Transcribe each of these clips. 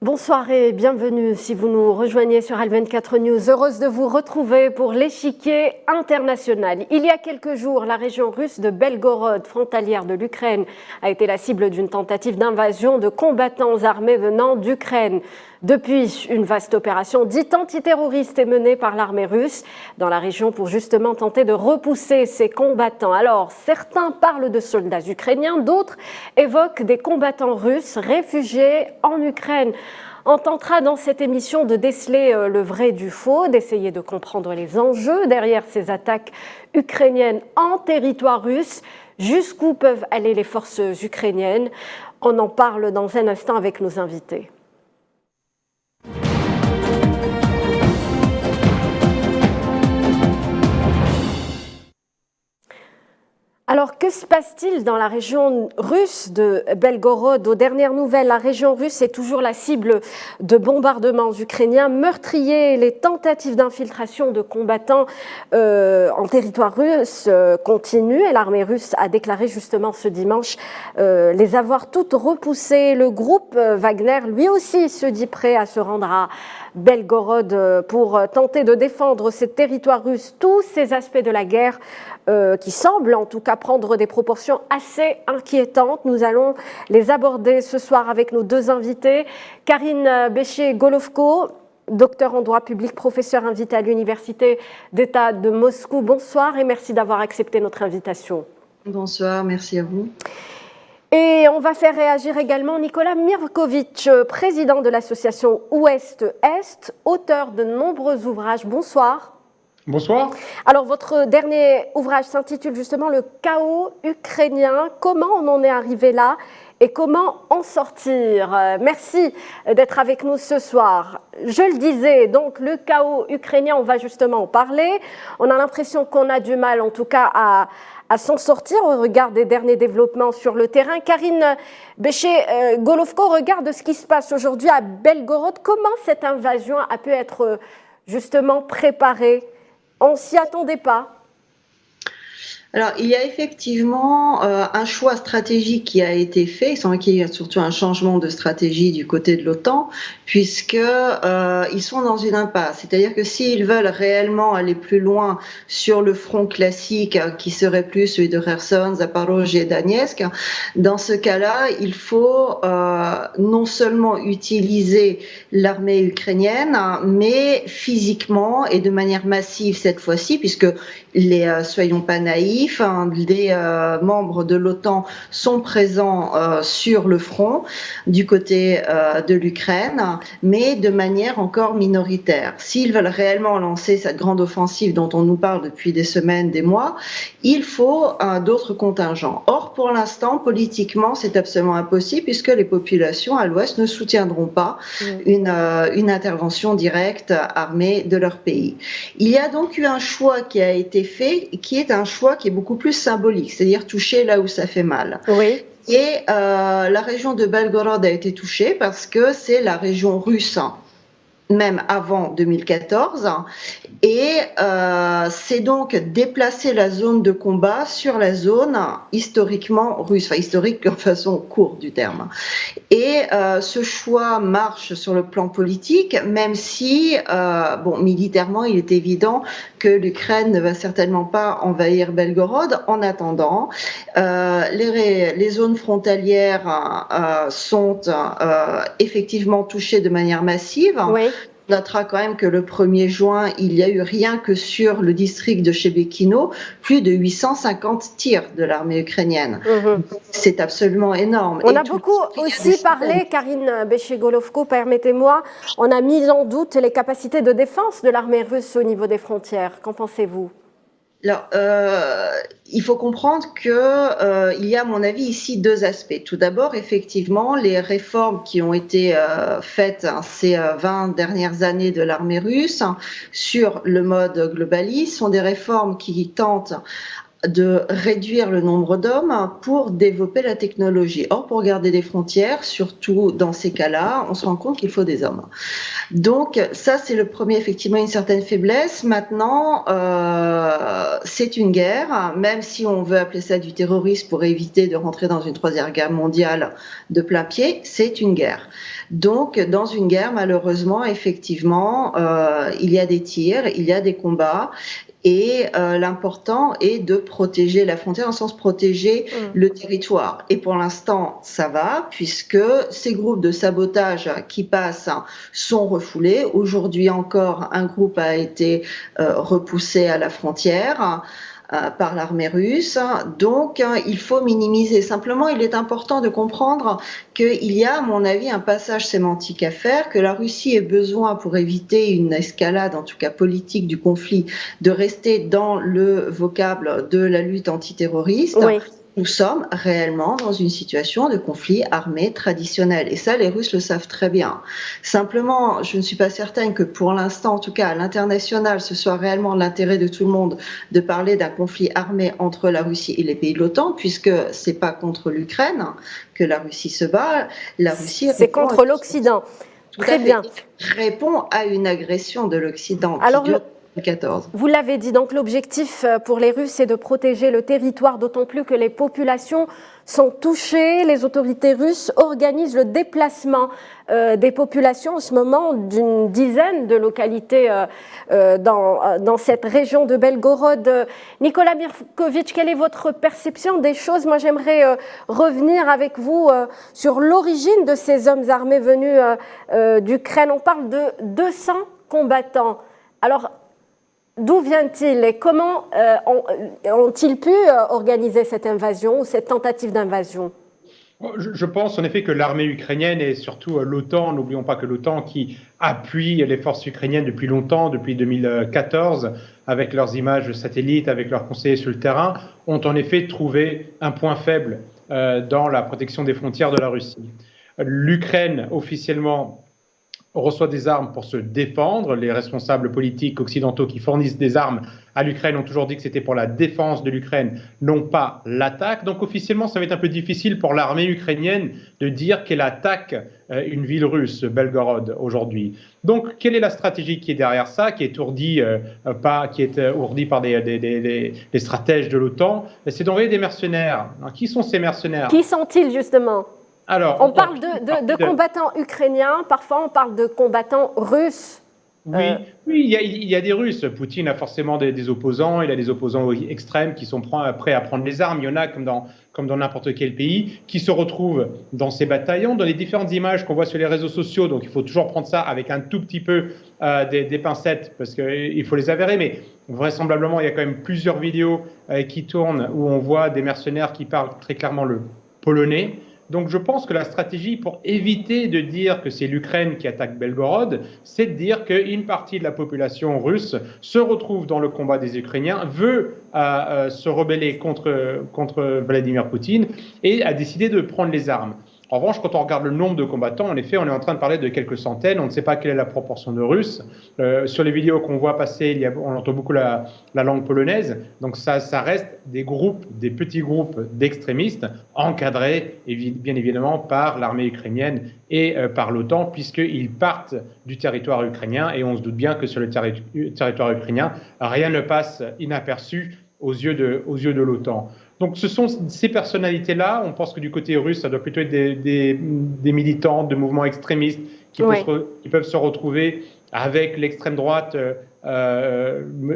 Bonsoir et bienvenue si vous nous rejoignez sur Al24 News. Heureuse de vous retrouver pour l'échiquier international. Il y a quelques jours, la région russe de Belgorod, frontalière de l'Ukraine, a été la cible d'une tentative d'invasion de combattants armés venant d'Ukraine. Depuis, une vaste opération dite antiterroriste est menée par l'armée russe dans la région pour justement tenter de repousser ces combattants. Alors, certains parlent de soldats ukrainiens, d'autres évoquent des combattants russes réfugiés en Ukraine. On tentera dans cette émission de déceler le vrai du faux, d'essayer de comprendre les enjeux derrière ces attaques ukrainiennes en territoire russe. Jusqu'où peuvent aller les forces ukrainiennes? On en parle dans un instant avec nos invités. Alors, que se passe-t-il dans la région russe de Belgorod? Aux dernières nouvelles, la région russe est toujours la cible de bombardements ukrainiens meurtriers. Les tentatives d'infiltration de combattants en territoire russe continuent et l'armée russe a déclaré justement ce dimanche les avoir toutes repoussées. Le groupe Wagner, lui aussi, se dit prêt à se rendre à Belgorod pour tenter de défendre ces territoires russes. Tous ces aspects de la guerre qui semblent en tout cas prendre des proportions assez inquiétantes. Nous allons les aborder ce soir avec nos deux invités. Karine Béché-Golovko, docteur en droit public, professeur invité à l'Université d'État de Moscou. Bonsoir et merci d'avoir accepté notre invitation. Bonsoir, merci à vous. Et on va faire réagir également Nicolas Mirkovic, président de l'association Ouest-Est, auteur de nombreux ouvrages. Bonsoir. Bonsoir. Alors, votre dernier ouvrage s'intitule justement « Le chaos ukrainien ». Comment on en est arrivé là et comment en sortir? Merci d'être avec nous ce soir. Je le disais, donc le chaos ukrainien, on va justement en parler. On a l'impression qu'on a du mal, en tout cas, à s'en sortir au regard des derniers développements sur le terrain. Karine Béché-Golovko, regarde ce qui se passe aujourd'hui à Belgorod. Comment cette invasion a pu être justement préparée? On ne s'y attendait pas. Alors, il y a effectivement un choix stratégique qui a été fait. Il semble qu'il y a surtout un changement de stratégie du côté de l'OTAN, puisque ils sont dans une impasse. C'est-à-dire que s'ils veulent réellement aller plus loin sur le front classique, qui serait plus celui de Kherson, Zaporozhye et Donetsk, dans ce cas-là, il faut non seulement utiliser l'armée ukrainienne, mais physiquement et de manière massive cette fois-ci, puisque soyons pas naïfs, les membres de l'OTAN sont présents sur le front du côté de l'Ukraine, mais de manière encore minoritaire. S'ils veulent réellement lancer cette grande offensive dont on nous parle depuis des semaines, des mois, il faut d'autres contingents. Or, pour l'instant, politiquement, c'est absolument impossible puisque les populations à l'ouest ne soutiendront pas une intervention directe armée de leur pays. Il y a donc eu un choix qui a été fait, qui est un choix qui est beaucoup plus symbolique, c'est-à-dire toucher là où ça fait mal. Oui. Et la région de Belgorod a été touchée parce que c'est la région russe, même avant 2014, et c'est donc déplacer la zone de combat sur la zone historiquement russe, enfin historique en façon courte du terme. Et ce choix marche sur le plan politique, même si, militairement, il est évident que l'Ukraine ne va certainement pas envahir Belgorod. En attendant, les zones frontalières sont effectivement touchées de manière massive. Oui. On notera quand même que le 1er juin, il y a eu rien que sur le district de Chebekino, plus de 850 tirs de l'armée ukrainienne. C'est absolument énorme. On a beaucoup aussi parlé, Karine Béché-Golovko, permettez-moi, on a mis en doute les capacités de défense de l'armée russe au niveau des frontières. Qu'en pensez-vous ? Alors, il faut comprendre que il y a, à mon avis, ici deux aspects. Tout d'abord, effectivement, les réformes qui ont été faites ces 20 dernières années de l'armée russe sur le mode globaliste sont des réformes qui tentent de réduire le nombre d'hommes pour développer la technologie. Or, pour garder des frontières, surtout dans ces cas-là, on se rend compte qu'il faut des hommes. Donc ça, c'est le premier, effectivement, une certaine faiblesse. Maintenant, c'est une guerre, même si on veut appeler ça du terrorisme pour éviter de rentrer dans une troisième guerre mondiale de plein pied, c'est une guerre. Donc, dans une guerre, malheureusement, effectivement, il y a des tirs, il y a des combats. Et l'important est de protéger la frontière, dans le sens protéger le territoire. Et pour l'instant, ça va, puisque ces groupes de sabotage qui passent sont refoulés. Aujourd'hui encore, un groupe a été repoussé à la frontière par l'armée russe. Donc, il faut minimiser. Simplement, il est important de comprendre qu'il y a, à mon avis, un passage sémantique à faire, que la Russie ait besoin, pour éviter une escalade, en tout cas politique, du conflit, de rester dans le vocable de la lutte antiterroriste. Oui. Nous sommes réellement dans une situation de conflit armé traditionnel. Et ça, les Russes le savent très bien. Simplement, je ne suis pas certaine que pour l'instant, en tout cas à l'international, ce soit réellement l'intérêt de tout le monde de parler d'un conflit armé entre la Russie et les pays de l'OTAN, puisque c'est pas contre l'Ukraine que la Russie se bat. La Russie c'est contre l'Occident. Très bien. Répond à une agression de l'Occident. Alors, 14. Vous l'avez dit, donc l'objectif pour les Russes est de protéger le territoire, d'autant plus que les populations sont touchées. Les autorités russes organisent le déplacement des populations en ce moment d'une dizaine de localités dans cette région de Belgorod. Nicolas Mirkovic, quelle est votre perception des choses? Moi, j'aimerais revenir avec vous sur l'origine de ces hommes armés venus d'Ukraine. On parle de 200 combattants. Alors, d'où vient-il et comment ont-ils pu organiser cette invasion ou cette tentative d'invasion? Je pense en effet que l'armée ukrainienne et surtout l'OTAN, n'oublions pas que l'OTAN qui appuie les forces ukrainiennes depuis longtemps, depuis 2014, avec leurs images satellites, avec leurs conseillers sur le terrain, ont en effet trouvé un point faible dans la protection des frontières de la Russie. L'Ukraine, officiellement, reçoit des armes pour se défendre. Les responsables politiques occidentaux qui fournissent des armes à l'Ukraine ont toujours dit que c'était pour la défense de l'Ukraine, non pas l'attaque. Donc officiellement, ça va être un peu difficile pour l'armée ukrainienne de dire qu'elle attaque une ville russe, Belgorod, aujourd'hui. Donc quelle est la stratégie qui est derrière ça, qui est ourdie par des stratèges de l'OTAN? C'est d'envoyer des mercenaires. Alors, qui sont ces mercenaires? Qui sont-ils justement? Alors, on parle de combattants ukrainiens, parfois on parle de combattants russes. Oui, il y a des Russes. Poutine a forcément des opposants, il a des opposants extrêmes qui sont prêts à prendre les armes. Il y en a, comme dans n'importe quel pays, qui se retrouvent dans ces bataillons, dans les différentes images qu'on voit sur les réseaux sociaux. Donc il faut toujours prendre ça avec un tout petit peu des pincettes, parce qu'il faut les avérer, mais vraisemblablement il y a quand même plusieurs vidéos qui tournent où on voit des mercenaires qui parlent très clairement le polonais. Donc je pense que la stratégie pour éviter de dire que c'est l'Ukraine qui attaque Belgorod, c'est de dire qu'une partie de la population russe se retrouve dans le combat des Ukrainiens, veut se rebeller contre Vladimir Poutine et a décidé de prendre les armes. En revanche, quand on regarde le nombre de combattants, en effet, on est en train de parler de quelques centaines. On ne sait pas quelle est la proportion de Russes. Sur les vidéos qu'on voit passer, on entend beaucoup la langue polonaise. Donc ça reste des petits groupes d'extrémistes encadrés, bien évidemment, par l'armée ukrainienne et par l'OTAN, puisqu'ils partent du territoire ukrainien. Et on se doute bien que sur le territoire ukrainien, rien ne passe inaperçu aux yeux de l'OTAN. Donc ce sont ces personnalités-là, on pense que du côté russe, ça doit plutôt être des militants de mouvements extrémistes qui peuvent se retrouver avec l'extrême droite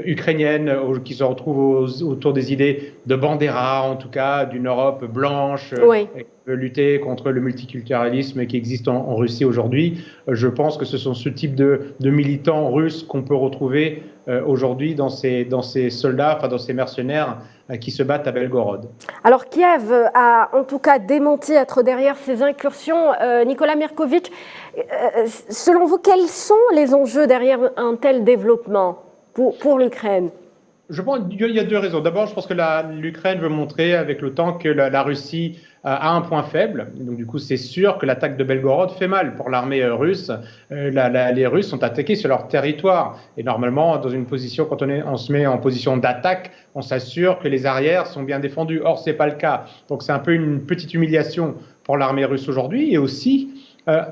ukrainienne, qui se retrouve autour des idées de Bandera, en tout cas d'une Europe blanche, qui veut lutter contre le multiculturalisme qui existe en Russie aujourd'hui. Je pense que ce sont ce type de militants russes qu'on peut retrouver aujourd'hui dans ces soldats, enfin dans ces mercenaires qui se battent à Belgorod. Alors Kiev a en tout cas démenti être derrière ces incursions. Nicolas Mirkovic, selon vous, quels sont les enjeux derrière un tel développement pour l'Ukraine? Je pense qu'il y a deux raisons. D'abord, je pense que l'Ukraine veut montrer avec l'OTAN que la Russie a un point faible. Donc du coup, c'est sûr que l'attaque de Belgorod fait mal pour l'armée russe. Les Russes sont attaqués sur leur territoire. Et normalement, dans une position, quand on se met en position d'attaque, on s'assure que les arrières sont bien défendus. Or, ce n'est pas le cas. Donc c'est un peu une petite humiliation pour l'armée russe aujourd'hui. Et aussi,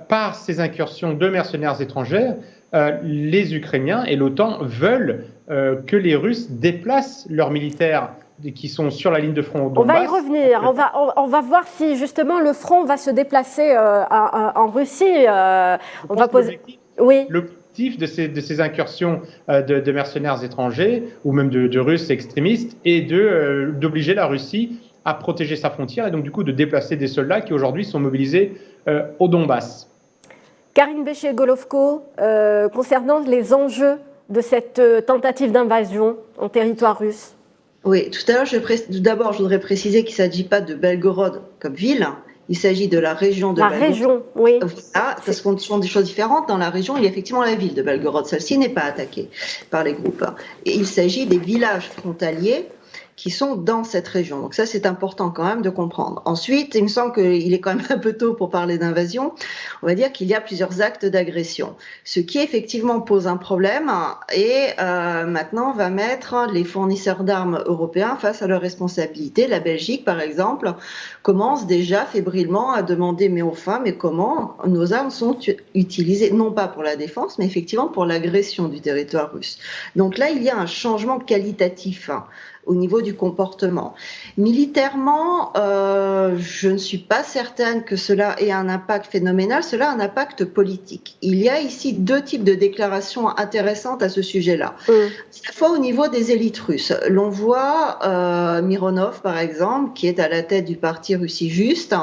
par ces incursions de mercenaires étrangères, les Ukrainiens et l'OTAN veulent que les Russes déplacent leurs militaires qui sont sur la ligne de front au Donbass. On va y revenir. On va voir si justement le front va se déplacer en Russie. On va poser. Oui. L'objectif de ces incursions de mercenaires étrangers ou même de Russes extrémistes est d'obliger la Russie à protéger sa frontière et donc du coup de déplacer des soldats qui aujourd'hui sont mobilisés au Donbass. Karine Béché-Golovko, concernant les enjeux de cette tentative d'invasion en territoire russe. Oui, tout à l'heure, d'abord, je voudrais préciser qu'il ne s'agit pas de Belgorod comme ville. Il s'agit de la région de Belgorod. La région, oui. Voilà, parce qu'on sont des choses différentes. Dans la région, il y a effectivement la ville de Belgorod. Celle-ci n'est pas attaquée par les groupes. Et il s'agit des villages frontaliers qui sont dans cette région. Donc ça, c'est important quand même de comprendre. Ensuite, il me semble qu'il est quand même un peu tôt pour parler d'invasion. On va dire qu'il y a plusieurs actes d'agression, ce qui effectivement pose un problème et maintenant va mettre les fournisseurs d'armes européens face à leurs responsabilités. La Belgique, par exemple, commence déjà fébrilement à demander mais enfin, mais comment nos armes sont utilisées, non pas pour la défense, mais effectivement pour l'agression du territoire russe. Donc là, il y a un changement qualitatif au niveau du comportement. Militairement, je ne suis pas certaine que cela ait un impact phénoménal, cela a un impact politique. Il y a ici deux types de déclarations intéressantes à ce sujet-là. À la fois au niveau des élites russes. L'on voit Mironov, par exemple, qui est à la tête du parti Russie Juste,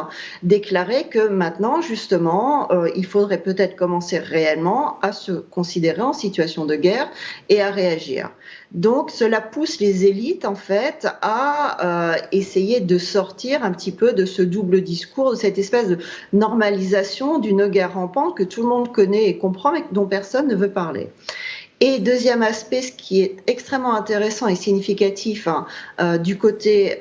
déclarer que maintenant, justement, il faudrait peut-être commencer réellement à se considérer en situation de guerre et à réagir. Donc, cela pousse les élites, en fait, à essayer de sortir un petit peu de ce double discours, de cette espèce de normalisation d'une guerre rampante que tout le monde connaît et comprend, mais dont personne ne veut parler. Et deuxième aspect, ce qui est extrêmement intéressant et significatif du côté,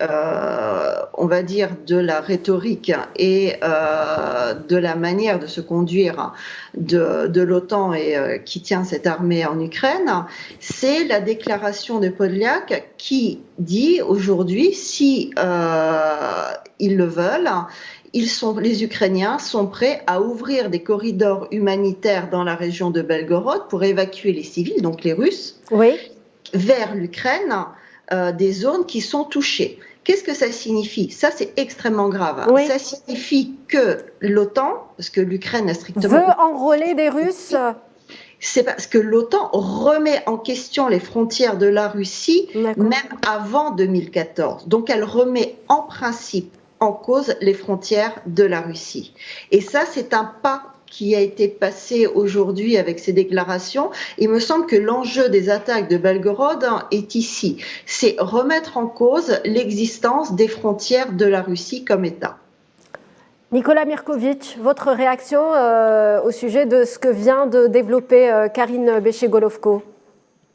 on va dire, de la rhétorique et de la manière de se conduire de l'OTAN et qui tient cette armée en Ukraine, c'est la déclaration de Podliak qui dit aujourd'hui, si ils le veulent, les Ukrainiens sont prêts à ouvrir des corridors humanitaires dans la région de Belgorod pour évacuer les civils, donc les Russes, vers l'Ukraine, des zones qui sont touchées. Qu'est-ce que ça signifie ? Ça, c'est extrêmement grave. Oui. Ça signifie que l'OTAN, parce que l'Ukraine a strictement... veut enrôler des Russes ? C'est parce que l'OTAN remet en question les frontières de la Russie, même avant 2014. Donc, elle remet en principe en cause les frontières de la Russie. Et ça, c'est un pas qui a été passé aujourd'hui avec ces déclarations. Il me semble que l'enjeu des attaques de Belgorod est ici. C'est remettre en cause l'existence des frontières de la Russie comme État. Nicolas Mirkovic, votre réaction au sujet de ce que vient de développer Karine Béché-Golovko ?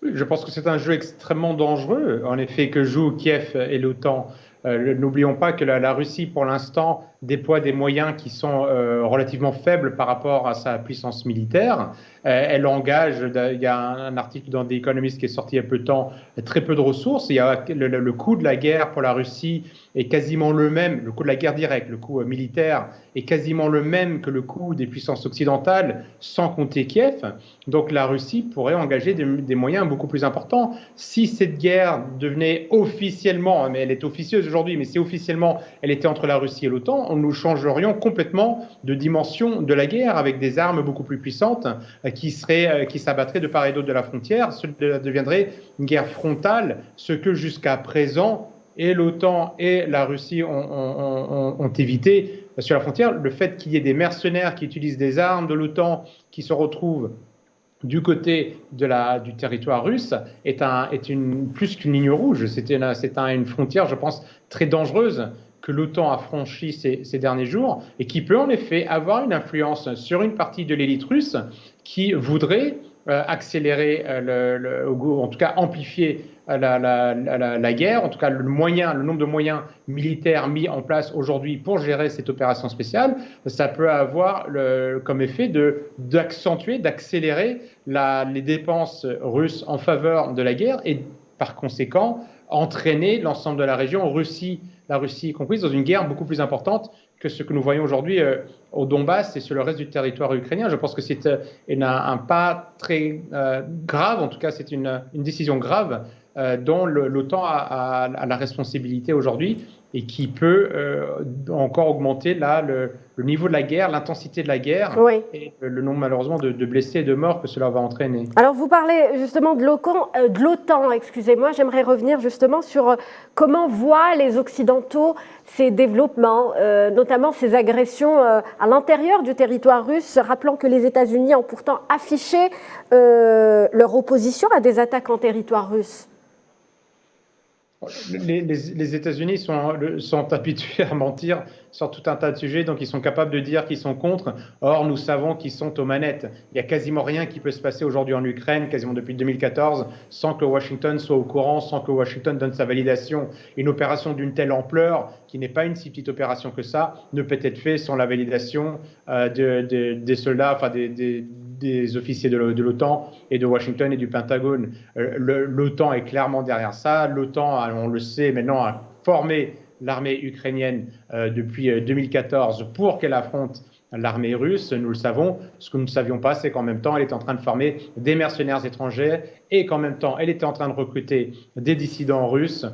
Je pense que c'est un jeu extrêmement dangereux, en effet, que jouent Kiev et l'OTAN. N'oublions pas que la Russie, pour l'instant, déploie des moyens qui sont relativement faibles par rapport à sa puissance militaire. Elle engage, il y a un article dans The Economist qui est sorti il y a peu de temps, très peu de ressources. Il y a le coût de la guerre pour la Russie est quasiment le même, le coût de la guerre directe, le coût militaire est quasiment le même que le coût des puissances occidentales, sans compter Kiev. Donc la Russie pourrait engager des moyens beaucoup plus importants. Si cette guerre devenait officiellement, mais elle est officieuse aujourd'hui, mais si officiellement elle était entre la Russie et l'OTAN, nous changerions complètement de dimension de la guerre avec des armes beaucoup plus puissantes qui s'abattraient de part et d'autre de la frontière. Cela deviendrait une guerre frontale, ce que jusqu'à présent et l'OTAN et la Russie ont évité sur la frontière. Le fait qu'il y ait des mercenaires qui utilisent des armes de l'OTAN qui se retrouvent du côté du territoire russe est plus qu'une ligne rouge. C'est une frontière, je pense, très dangereuse que l'OTAN a franchi ces derniers jours et qui peut en effet avoir une influence sur une partie de l'élite russe qui voudrait accélérer, ou en tout cas amplifier la guerre, en tout cas le nombre de moyens militaires mis en place aujourd'hui pour gérer cette opération spéciale, ça peut avoir comme effet d'accentuer, d'accélérer les dépenses russes en faveur de la guerre et par conséquent entraîner l'ensemble de la région, la Russie y comprise, dans une guerre beaucoup plus importante que ce que nous voyons aujourd'hui au Donbass et sur le reste du territoire ukrainien. Je pense que c'est un pas très grave, en tout cas c'est une décision grave dont l'OTAN a la responsabilité aujourd'hui et qui peut encore augmenter le niveau de la guerre, l'intensité de la guerre et le nombre malheureusement de blessés et de morts que cela va entraîner. Alors vous parlez justement de l'OTAN, excusez-moi, j'aimerais revenir justement sur comment voient les Occidentaux ces développements, notamment ces agressions à l'intérieur du territoire russe, rappelant que les États-Unis ont pourtant affiché leur opposition à des attaques en territoire russe. Les États-Unis sont habitués à mentir sur tout un tas de sujets, donc ils sont capables de dire qu'ils sont contre. Or, nous savons qu'ils sont aux manettes. Il n'y a quasiment rien qui peut se passer aujourd'hui en Ukraine, quasiment depuis 2014, sans que Washington soit au courant, sans que Washington donne sa validation. Une opération d'une telle ampleur, qui n'est pas une si petite opération que ça, ne peut être faite sans la validation des soldats, enfin des officiers de l'OTAN et de Washington et du Pentagone. L'OTAN est clairement derrière ça. L'OTAN, on le sait maintenant, a formé l'armée ukrainienne depuis 2014 pour qu'elle affronte l'armée russe, nous le savons. Ce que nous ne savions pas, c'est qu'en même temps, elle était en train de former des mercenaires étrangers et qu'en même temps, elle était en train de recruter des dissidents russes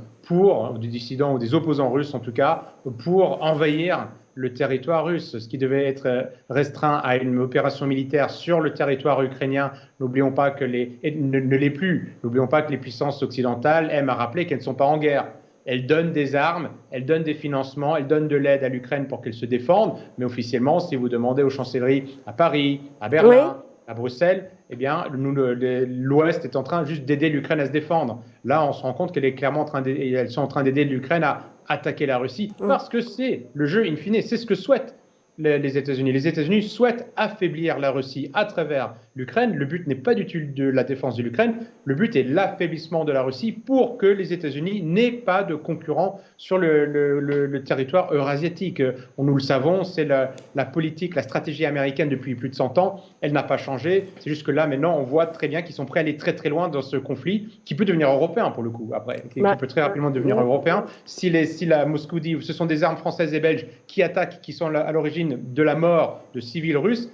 des dissidents ou des opposants russes en tout cas, pour envahir le territoire russe, ce qui devait être restreint à une opération militaire sur le territoire ukrainien. N'oublions pas que ne l'est plus. N'oublions pas que les puissances occidentales aiment à rappeler qu'elles ne sont pas en guerre. Elles donnent des armes, elles donnent des financements, elles donnent de l'aide à l'Ukraine pour qu'elle se défende. Mais officiellement, si vous demandez aux chancelleries à Paris, à Berlin, à Bruxelles, eh bien, l'Ouest est en train juste d'aider l'Ukraine à se défendre. Là, on se rend compte qu'elles sont en train d'aider l'Ukraine à attaquer la Russie parce que c'est le jeu in fine, c'est ce que souhaitent les États-Unis. Les États-Unis souhaitent affaiblir la Russie à travers l'Ukraine. Le but n'est pas du tout de la défense de l'Ukraine, le but est l'affaiblissement de la Russie pour que les États-Unis n'aient pas de concurrents sur le territoire eurasiatique. Nous le savons, c'est la politique, la stratégie américaine depuis plus de 100 ans. Elle n'a pas changé. C'est juste que là, maintenant, on voit très bien qu'ils sont prêts à aller très très loin dans ce conflit qui peut devenir européen pour le coup, après, qui peut très rapidement devenir européen. Si la Moscou dit ce sont des armes françaises et belges qui attaquent, qui sont à l'origine de la mort de civils russes,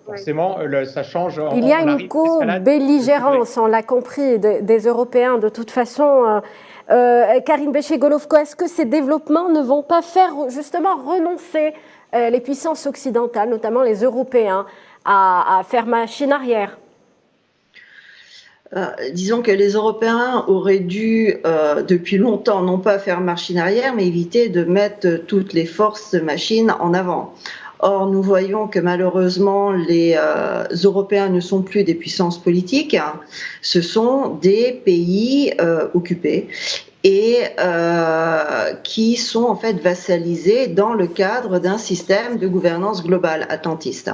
forcément, ça change. Il y a une co-belligérance, on l'a compris, des Européens de toute façon. Karine Bechet-Golovko, est-ce que ces développements ne vont pas faire justement renoncer les puissances occidentales, notamment les Européens, à faire machine arrière ? Disons que les Européens auraient dû, depuis longtemps, non pas faire machine arrière, mais éviter de mettre toutes les forces machines en avant. Or, nous voyons que malheureusement, les Européens ne sont plus des puissances politiques, ce sont des pays occupés et qui sont en fait vassalisés dans le cadre d'un système de gouvernance globale attentiste.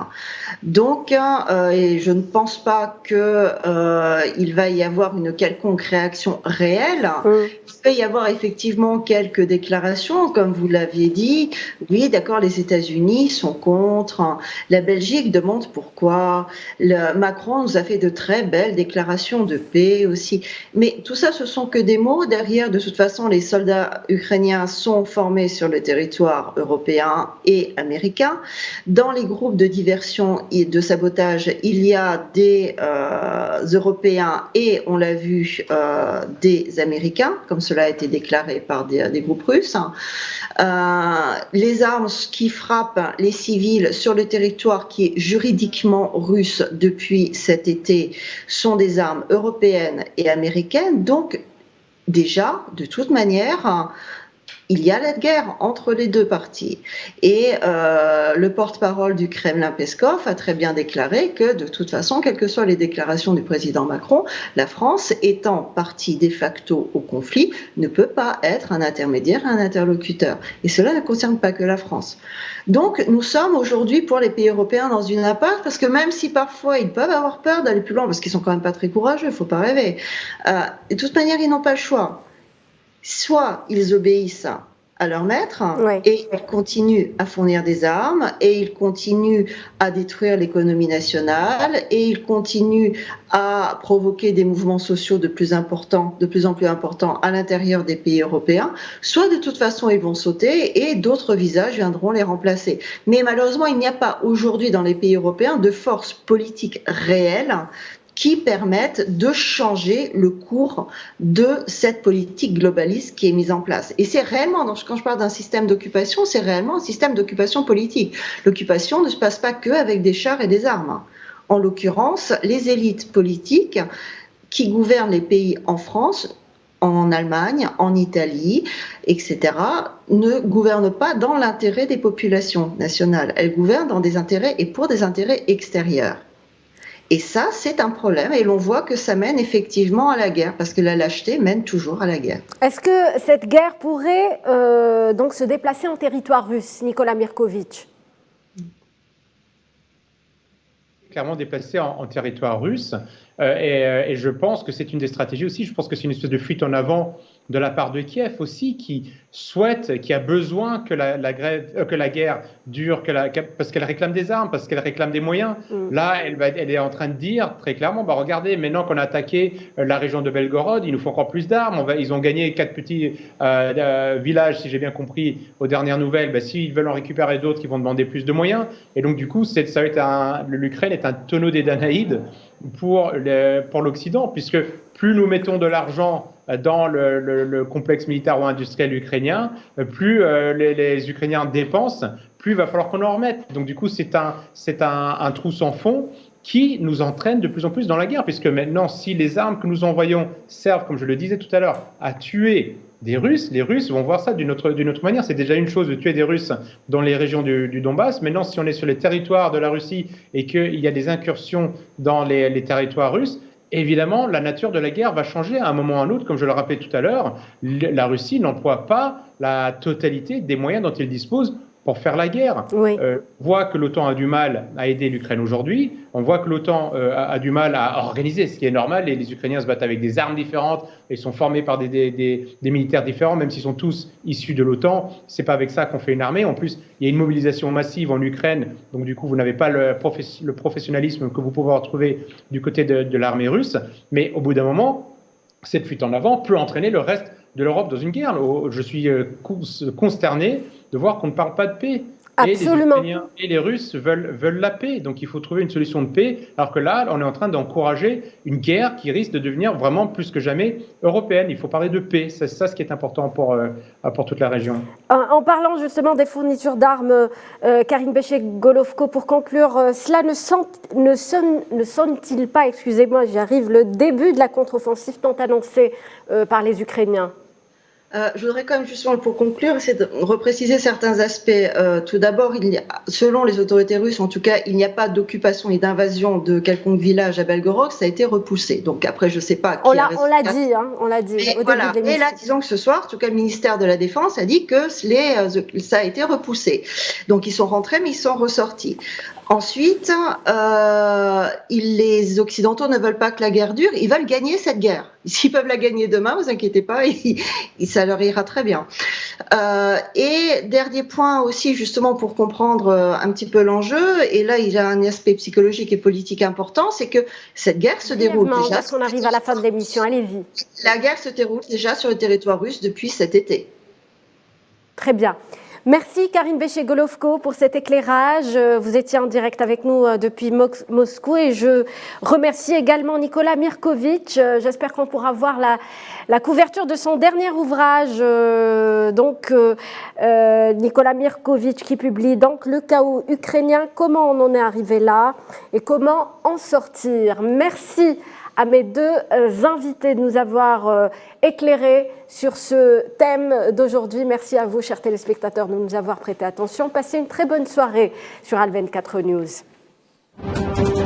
Donc, et je ne pense pas qu'il va y avoir une quelconque réaction réelle. Il peut y avoir effectivement quelques déclarations, comme vous l'aviez dit. Oui, d'accord, les États-Unis sont contre. La Belgique demande pourquoi. Macron nous a fait de très belles déclarations de paix aussi. Mais tout ça, ce sont que des mots. Derrière, de toute façon, les soldats ukrainiens sont formés sur le territoire européen et américain. Dans les groupes de diversion et de sabotage, il y a des Européens et, on l'a vu, des Américains, comme cela a été déclaré par des groupes russes. Les armes qui frappent les civils sur le territoire qui est juridiquement russe depuis cet été sont des armes européennes et américaines. Donc, déjà, de toute manière, Il y a la guerre entre les deux parties. Et le porte-parole du Kremlin, Peskov, a très bien déclaré que, de toute façon, quelles que soient les déclarations du président Macron, la France, étant partie de facto au conflit, ne peut pas être un intermédiaire et un interlocuteur. Et cela ne concerne pas que la France. Donc, nous sommes aujourd'hui, pour les pays européens, dans une impasse, parce que même si parfois ils peuvent avoir peur d'aller plus loin, parce qu'ils sont quand même pas très courageux, il faut pas rêver, de toute manière, ils n'ont pas le choix. Soit ils obéissent à leur maître, Oui. et ils continuent à fournir des armes, et ils continuent à détruire l'économie nationale, et ils continuent à provoquer des mouvements sociaux de plus en plus importants à l'intérieur des pays européens, soit de toute façon ils vont sauter et d'autres visages viendront les remplacer. Mais malheureusement, il n'y a pas aujourd'hui dans les pays européens de force politique réelle qui permettent de changer le cours de cette politique globaliste qui est mise en place. Et c'est réellement, quand je parle d'un système d'occupation, c'est réellement un système d'occupation politique. L'occupation ne se passe pas qu'avec des chars et des armes. En l'occurrence, les élites politiques qui gouvernent les pays en France, en Allemagne, en Italie, etc., ne gouvernent pas dans l'intérêt des populations nationales. Elles gouvernent dans des intérêts et pour des intérêts extérieurs. Et ça, c'est un problème, et l'on voit que ça mène effectivement à la guerre, parce que la lâcheté mène toujours à la guerre. Est-ce que cette guerre pourrait donc se déplacer en territoire russe, Nicolas Mirkovic? Clairement déplacé en territoire russe, et je pense que c'est une des stratégies aussi. Je pense que c'est une espèce de fuite en avant de la part de Kiev aussi, qui souhaite, qui a besoin que la guerre dure, parce qu'elle réclame des armes, parce qu'elle réclame des moyens. Là, elle est en train de dire très clairement, regardez, maintenant qu'on a attaqué la région de Belgorod, il nous faut encore plus d'armes. Ils ont gagné 4 petits villages, si j'ai bien compris, aux dernières nouvelles. S'ils veulent en récupérer d'autres, ils vont demander plus de moyens. Et donc, du coup, l'Ukraine est un tonneau des Danaïdes pour l'Occident, puisque plus nous mettons de l'argent dans le complexe militaire ou industriel ukrainien, plus les Ukrainiens dépensent, plus il va falloir qu'on en remette. Donc du coup, c'est un trou sans fond qui nous entraîne de plus en plus dans la guerre, puisque maintenant, si les armes que nous envoyons servent, comme je le disais tout à l'heure, à tuer des Russes, les Russes vont voir ça d'une autre manière. C'est déjà une chose de tuer des Russes dans les régions du Donbass. Maintenant, si on est sur les territoires de la Russie et qu'il y a des incursions dans les territoires russes, évidemment, la nature de la guerre va changer à un moment ou à un autre. Comme je le rappelais tout à l'heure, la Russie n'emploie pas la totalité des moyens dont elle dispose pour faire la guerre. Oui. On voit que l'OTAN a du mal à aider l'Ukraine aujourd'hui. On voit que l'OTAN a du mal à organiser, ce qui est normal. Les Ukrainiens se battent avec des armes différentes. Ils sont formés par des militaires différents, même s'ils sont tous issus de l'OTAN. C'est pas avec ça qu'on fait une armée. En plus, il y a une mobilisation massive en Ukraine. Donc, du coup, vous n'avez pas le professionnalisme que vous pouvez retrouver du côté de l'armée russe. Mais au bout d'un moment, cette fuite en avant peut entraîner le reste de l'Europe dans une guerre. Je suis consterné de voir qu'on ne parle pas de paix. Absolument. Et les Ukrainiens et les Russes veulent la paix. Donc il faut trouver une solution de paix. Alors que là, on est en train d'encourager une guerre qui risque de devenir vraiment plus que jamais européenne. Il faut parler de paix. C'est ça ce qui est important pour toute la région. En parlant justement des fournitures d'armes, Karine Béché-Golovko, pour conclure, cela ne sonne-t-il pas, excusez-moi, j'y arrive, le début de la contre-offensive tant annoncée par les Ukrainiens? Je voudrais quand même, justement, pour conclure, essayer de repréciser certains aspects. Tout d'abord, selon les autorités russes, en tout cas, il n'y a pas d'occupation et d'invasion de quelconque village à Belgorod, ça a été repoussé. Donc après, je ne sais pas qui on l'a dit, on l'a dit. Mais, voilà. Et là, disons que ce soir, en tout cas, le ministère de la Défense a dit que ça a été repoussé. Donc ils sont rentrés, mais ils sont ressortis. Ensuite, les Occidentaux ne veulent pas que la guerre dure, ils veulent gagner cette guerre. S'ils peuvent la gagner demain, vous inquiétez pas, ça leur ira très bien. Et dernier point aussi, justement, pour comprendre un petit peu l'enjeu, et là, il y a un aspect psychologique et politique important, c'est que cette guerre se déroule déjà... Parce qu'on arrive à la fin de l'émission, allez-y. La guerre se déroule déjà sur le territoire russe depuis cet été. Très bien. Merci Karine Béché-Golovko pour cet éclairage. Vous étiez en direct avec nous depuis Moscou et je remercie également Nicolas Mirkovic. J'espère qu'on pourra voir la couverture de son dernier ouvrage. Nicolas Mirkovic qui publie donc Le chaos ukrainien, comment on en est arrivé là et comment en sortir. Merci à mes deux invités de nous avoir éclairés sur ce thème d'aujourd'hui. Merci à vous, chers téléspectateurs, de nous avoir prêté attention. Passez une très bonne soirée sur Al 24 News.